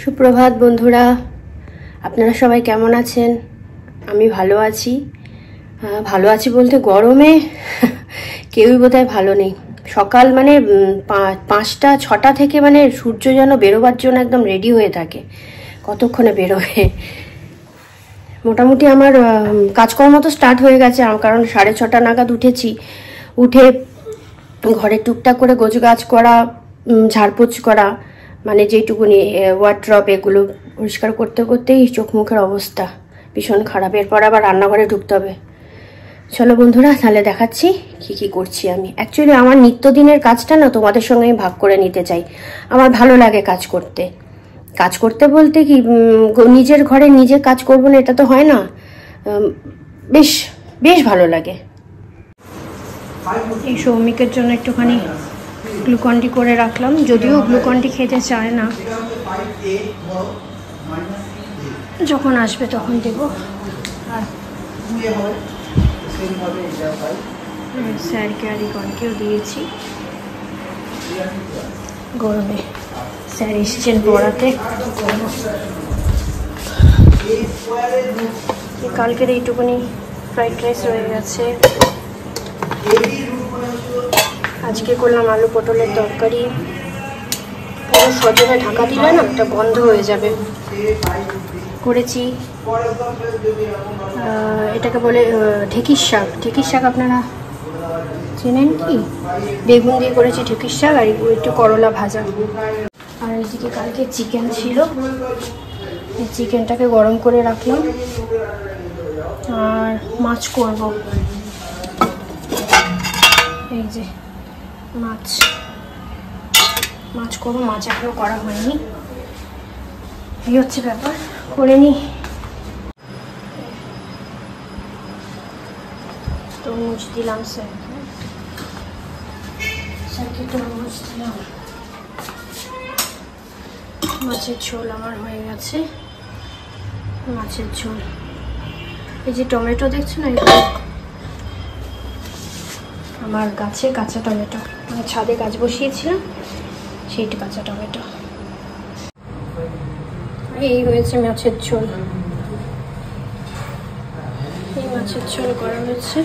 সুপ্রভাত বন্ধুরা, আপনারা সবাই কেমন আছেন? আমি ভালো আছি। ভালো আছি বলতে গরমে কেউই বোধহয় ভালো নেই। সকাল মানে 5টা-6টা থেকে মানে সূর্য যেন বেরোবার জন্য একদম রেডি হয়ে থাকে, কতক্ষণে বেরোবে। মোটামুটি আমার কাজকর্ম তো স্টার্ট হয়ে গেছে, কারণ 6:30 নাগাদ উঠেছি। উঠে ঘরে টুকটাক করে গোছগাছ করা, ঝাড়পোছ করা, মানে যেটুকুনি ওয়ার্ড্রপ এগুলো পরিষ্কার করতে করতেই চোখ মুখের অবস্থা ভীষণ খারাপ। এরপর আবার রান্নাঘরে ঢুকতে হবে। চলো বন্ধুরা, তাহলে দেখাচ্ছি কি করছি আমি। অ্যাকচুয়ালি আমার নিত্যদিনের কাজটা না তোমাদের সঙ্গে আমি ভাগ করে নিতে চাই। আমার ভালো লাগে কাজ করতে বলতে কি, নিজের ঘরে নিজে কাজ করবো না এটা তো হয় না। বেশ বেশ ভালো লাগে। এই সৌমিকের জন্য একটুখানি গ্লুকন্ডি করে রাখলাম, যদিও গ্লুকন্ডি খেতে চায় না, যখন আসবে তখন দেব। আর স্যারকে আর ইকনকেও দিয়েছি। গরমে স্যার এসছেন পড়াতে। কালকের এইটুকুনি ফ্রাইড রাইস রয়ে গেছে। আজকে করলাম আলু পটলের তরকারি। পুরো সজনে ঢাকা দিলে না এটা বন্ধ হয়ে যাবে। করেছি এটাকে বলে ঢেঁকির শাক। ঢেঁকির শাক আপনারা চেনেন কি? বেগুন দিয়ে করেছি ঢেঁকির শাক, আর একটু করলা ভাজা। আর এইদিকে কালকে চিকেন ছিল, এই চিকেনটাকে গরম করে রাখলাম। আর মাছ করব, এই যে মাছ করবো। মাছ এখনো করা হয়নি, এই হচ্ছে ব্যাপার, করে নি। তরমুজ দিলাম স্যারকে তরমুজ দিলাম। মাছের ঝোল আমার হয়ে গেছে। মাছের ঝোল, এই যে টমেটো দেখছো না, এটা আমার গাছে কাঁচা টমেটো, মানে ছাদে গাছ বসিয়েছিলাম সেইটা কাঁচা টমেটো। এই হয়েছে মাছের ঝোল। এই মাছের ঝোল করা হয়েছে।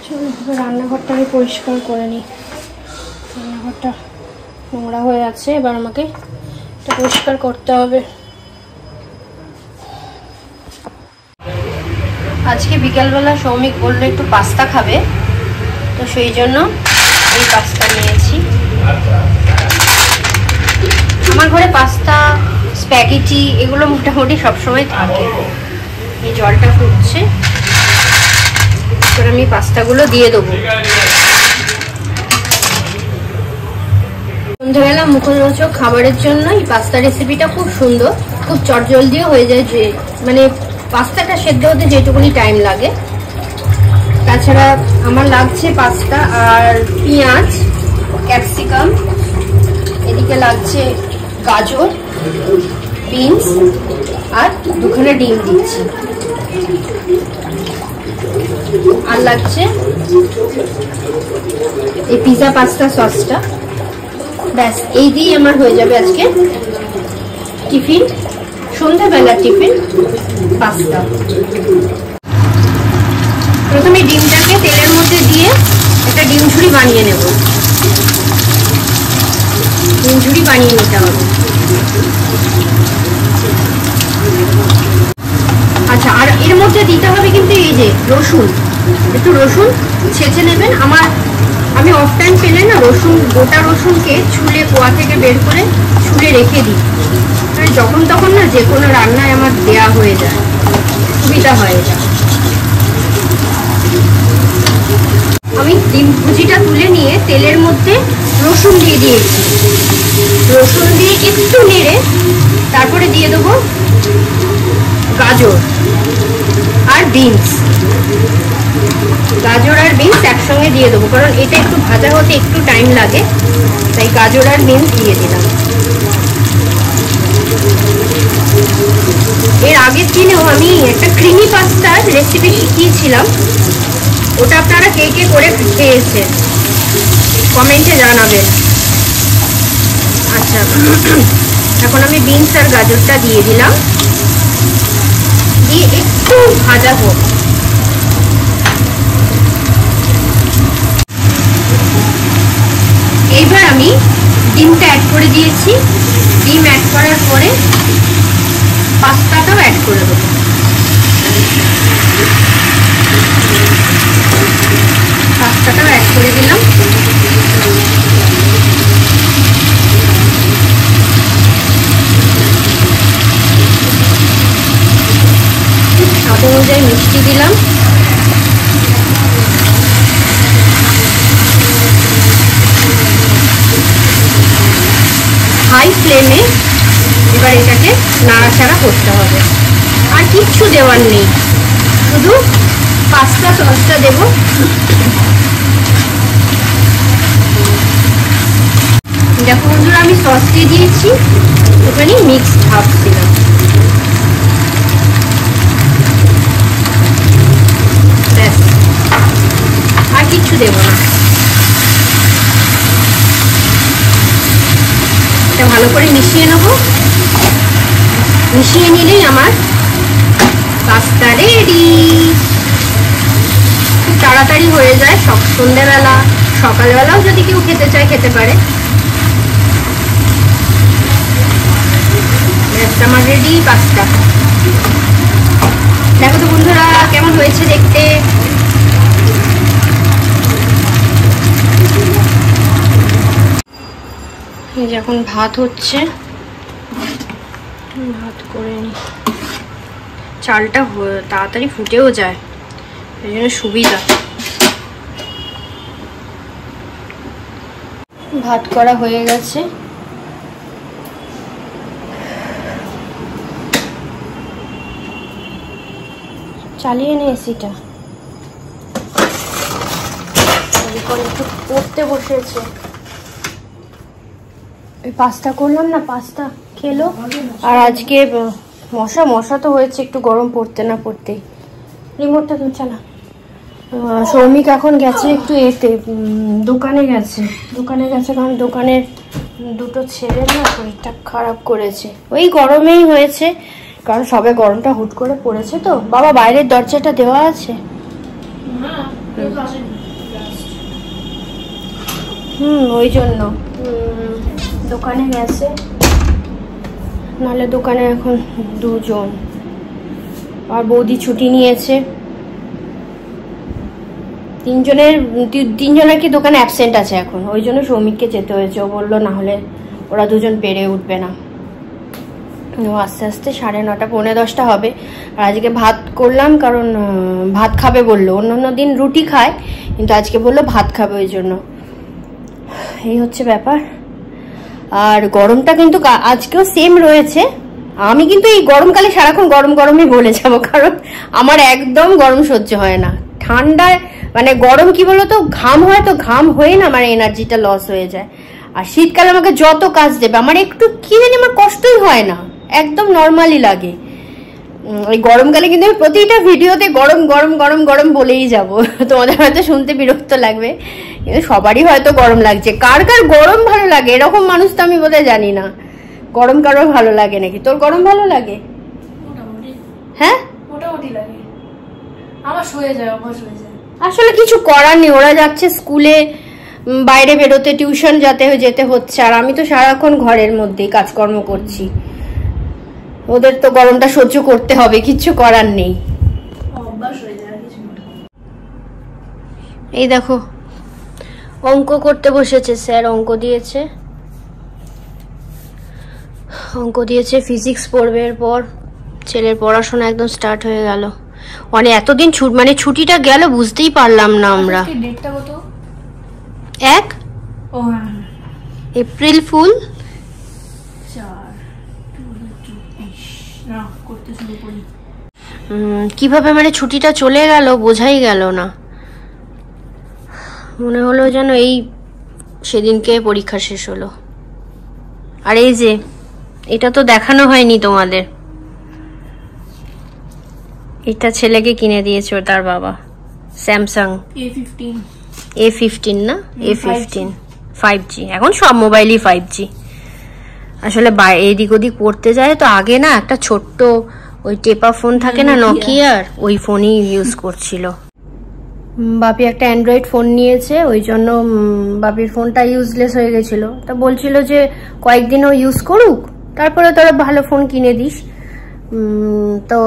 চলো রান্নাঘরটা আমি পরিষ্কার করে নিই। রান্নাঘরটা নোংরা হয়ে আছে, এবার আমাকে এটা পরিষ্কার করতে হবে। আজকে বিকালবেলা সৌমিক বললো একটু পাস্তা খাবে, তো সেই জন্য এই পাস্তা নিয়েছি। আমার ঘরে পাস্তা, স্প্যাগেটি এগুলো মোটামুটি সবসময় থাকে। এই জলটা ফুটছে, এবার আমি পাস্তাগুলো দিয়ে দেবো। সন্ধ্যাবেলা মুখরোচক খাবারের জন্য এই পাস্তা রেসিপিটা খুব সুন্দর, খুব চটজলদিও হয়ে যায়। যে মানে পাস্তাটা সেদ্ধ হতে যেটুকুনি টাইম লাগে। তাছাড়া আমার লাগছে পাস্তা আর পেঁয়াজ, ক্যাপসিকাম, এদিকে লাগছে গাজর, বিনস, আর 2খানা ডিম দিচ্ছি। আর লাগছে এই পিজা পাস্তা সসটা। ব্যাস এই দিয়েই আমার হয়ে যাবে আজকে টিফিন, সন্ধ্যাবেলার টিফিন পাস্তা। প্রথমে ডিমটাকে তেলের মধ্যে দিয়ে একটা ডিম ঝুড়ি বানিয়ে নেব। ডিম ঝুড়ি বানিয়ে নিতে হবে। আচ্ছা, আর এর মধ্যে দিতে হবে কিন্তু এই যে রসুন, একটু রসুন ছেঁচে নেবেন। আমি অফ টাইম পেলে না রসুন, গোটা রসুনকে ছুলে কোয়া থেকে বের করে ছুলে রেখে দিই, যখন তখন না যে কোনো রান্নায় আমার দেয়া হয়ে যায়, সুবিধা হয় এটা। আমি ডিম ভুজিটা তুলে নিয়ে তেলের মধ্যে রসুন দিয়ে দিয়েছি। রসুন দিয়ে একটু নেড়ে তারপরে দিয়ে দেবো গাজর আর বিনস। গাজর আর বিনস একসঙ্গে দিয়ে দেবো, কারণ এটা একটু ভাজা হতে একটু টাইম লাগে, তাই গাজর আর বিনস দিয়ে দিলাম। এর আগের দিনেও আমি একটা ক্রিমি পাস্তার রেসিপি শিখিয়েছিলাম, ওটা আপনারা কে কে করে খেয়েছেন। কমেন্টে জানাবেন। আচ্ছা, এখন আমি বিনস আর গাজরটা দিয়ে দিলাম, দিয়ে একটু ভাজা হোক। এইবার আমি ডিমটা অ্যাড করে দিয়েছি। ডিম অ্যাড করার পরে পাস্তাটাও অ্যাড করে দেবো। পাস্তাটাও অ্যাড করে দিলাম। স্বাদ অনুযায়ী মিষ্টি দিলাম। হাই ফ্লেমে এবার এটাকে নাড়াচাড়া করতে হবে। আর কিচ্ছু দেওয়ার নেই, শুধু পাস্তা সসটা দেব। দেখো বন্ধুরা, আমি সস দিয়ে দিয়েছি, ওখানে মিক্সড হাফ দিলাম। ব্যাস, আর কিচ্ছু দেব না। এটা ভালো করে মিশিয়ে নেব। মিশিয়ে নিলেই আমার পাস্তা রেডি। খুব তাড়াতাড়ি হয়ে যায়, সন্ধ্যেবেলা সকালবেলাও যদি কেউ খেতে চায় খেতে পারে। আমার রেডি পাস্তা। দেখো তো বন্ধুরা কেমন হয়েছে দেখতে। এই যে এখন ভাত হচ্ছে, ভাত করে নি। চালটা তাড়াতাড়ি ফুটেও যায়, এই জন্য সুবিধা। ভাত করা হয়ে গেছে। চালিয়ে নে এসিটা। একটু পড়তে বসেছে। ওই পাস্তা করলাম না, পাস্তা খেলো। আর আজকে মশা তো হয়েছে একটু, গরম পড়তে না পড়তেই। রিমোটটা তো চালা। সৌমিক এখন গেছে একটু এতে, দোকানে গেছে কারণ দোকানের দুটো ছেলে না শরীরটা খারাপ করেছে। ওই গরমেই হয়েছে, কারণ সবে গরমটা হুট করে পড়েছে তো। বাবা বাইরের দরজাটা দেওয়া আছে? ওই জন্য দোকানে গেছে, নাহলে দোকানে এখন দুজন। আর বৌদি ছুটি নিয়েছে। তিনজনের কি দোকানে অ্যাবসেন্ট আছে এখন, ওই জন্য সৌমিককে যেতে হয়েছে। ও বললো না হলে ওরা দুজন পেরে উঠবে না। আস্তে আস্তে 9:30 পৌনে 10টা হবে। আর আজকে ভাত করলাম, কারণ ভাত খাবে বললো। অন্য দিন রুটি খায়, কিন্তু আজকে বললো ভাত খাবে, ওই জন্য। এই হচ্ছে ব্যাপার। আর গরমটা কিন্তু আজকেও সেম রয়েছে। আমি কিন্তু এই গরমকালে সারাক্ষণ গরমই বলে যাবো, কারণ আমার একদম গরম সহ্য হয় না। ঠান্ডায় মানে গরম কি বলতো, ঘাম হয় তো, ঘাম হয়ে না আমার এনার্জিটা লস হয়ে যায়। আর শীতকালে আমাকে যত কাজ দেবে আমার একটু কি জানি আমার কষ্টই হয় না, একদম নর্মালি লাগে। ওই গরমকালে কিন্তু আমি প্রতিটা ভিডিওতে গরম বলেই যাব। তোমাদের হয়তো শুনতে বিরক্ত লাগবে, কিন্তু সবারই হয়তো গরম লাগছে। কার কার গরম ভালো লাগে এরকম মানুষ তো আমি বোধহয় জানি না। গরম কারোর ভালো লাগে নাকি? তোর গরম ভালো লাগে? হ্যাঁ, মোটামুটি লাগে। আমার শুয়ে যায়, অভ্যাস হয়ে যায়। আসলে কিছু করার নেই, ওরা যাচ্ছে স্কুলে, বাইরে বেরোতে, টিউশন যেতে হচ্ছে। আর আমি তো সারাক্ষণ ঘরের মধ্যেই কাজকর্ম করছি। ওদের তো গরমটা সহ্য করতে হবে, কিচ্ছু করার নেই। এই দেখো অঙ্ক করতে বসেছে স্যার, অঙ্ক দিয়েছে ফিজিক্স পড়বে। এরপর ছেলের পড়াশোনা একদম স্টার্ট হয়ে গেল। মানে এতদিন ছুটিটা গেল বুঝতেই পারলাম না আমরা। ডেটটা কত? 1 এপ্রিল ফুল। কিভাবে মানে ছুটিটা চলে গেল বোঝাই গেল না। মনে হলো যেন এই সেদিনকে পরীক্ষা শেষ হলো। আর এই যে এটা তো দেখানো হয়নি তোমাদের, এটা ছেলেকে কিনে দিয়েছে তার বাবা, স্যামসাং A15 না A15। 5G, এখন সব মোবাইলই 5G। আসলে এদিক ওদিক পড়তে যায় তো, আগে না একটা ছোট্ট ওই টেপা ফোন থাকে না নোকিয়ার, ওই ফোনই ইউজ করছিল। বাপি একটা অ্যান্ড্রয়েড ফোন নিয়েছে, ওই জন্য বাপির ফোনটা ইউজলেস হয়ে গেছিল। তা বলছিল যে কয়েকদিন ও ইউজ করুক, তারপরে তোরা ভালো ফোন কিনে দিস। তো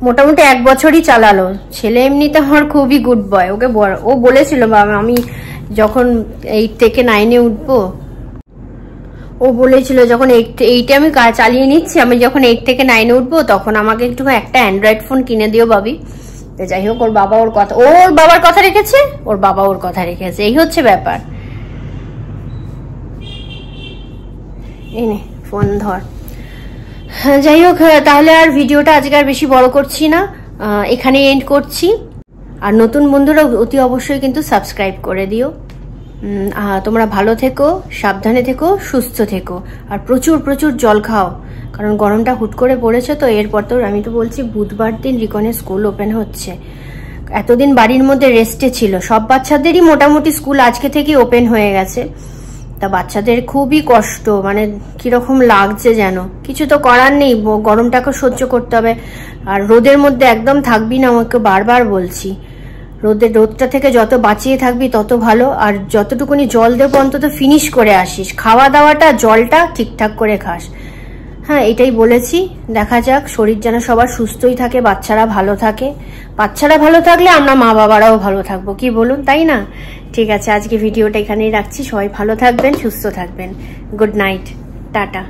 মোটামুটি 1 বছরই চালালো। ছেলে এমনিতে আমার খুবই গুড বয়। ওকে ও বলেছিল বাবা আমি যখন 8 থেকে 9-এ উঠবো, ও বলেছিল যখন 8-এ আমি চালিয়ে নিচ্ছি, আমি যখন 8 থেকে 9-এ উঠবো তখন আমাকে একটু একটা অ্যান্ড্রয়েড ফোন কিনে দিও ভাবি। যাই হোক, ওর বাবার কথা রেখেছে, ওর বাবা ওর কথা রেখেছে, এই হচ্ছে ব্যাপার। এই নে ফোন ধর। যাই হোক, তাহলে আর ভিডিওটা আজকে আর বেশি বড় করছি না, এখানে এন্ড করছি। আর নতুন বন্ধুরা অতি অবশ্যই কিন্তু সাবস্ক্রাইব করে দিও। তোমরা ভালো থেকো, সাবধানে থেকো, সুস্থ থেকো, আর প্রচুর প্রচুর জল খাও, কারণ গরমটা হুট করে পড়েছে। তো এরপর তো আমি তো বলছি বুধবার দিন রিকনের স্কুল ওপেন হচ্ছে। এতদিন বাড়ির মধ্যে রেস্টে ছিল, সব বাচ্চাদেরই মোটামুটি স্কুল আজকে থেকে ওপেন হয়ে গেছে। তা বাচ্চাদের খুবই কষ্ট, মানে কিরকম লাগছে যেন। কিছু তো করার নেই, গরমটাকে সহ্য করতে হবে। আর রোদের মধ্যে একদম থাকবি না, আমাকে বারবার বলছি। রোদটা থেকে যত বাঁচিয়ে থাকবি তত ভালো। আর যতটুকুনি জল দেবো অন্তত ফিনিশ করে আসিস, খাওয়া দাওয়াটা জলটা ঠিকঠাক করে খাস। হ্যাঁ, এটাই বলেছি। দেখা যাক, শরীর যেন সবার সুস্থই থাকে, বাচ্চারা ভালো থাকে। বাচ্চারা ভালো থাকলে আমরা মা বাবারাও ভালো থাকবো, কি বলুন, তাই না? ঠিক আছে, আজকে ভিডিওটা এখানেই রাখছি। সবাই ভালো থাকবেন, সুস্থ থাকবেন। Good night, tata.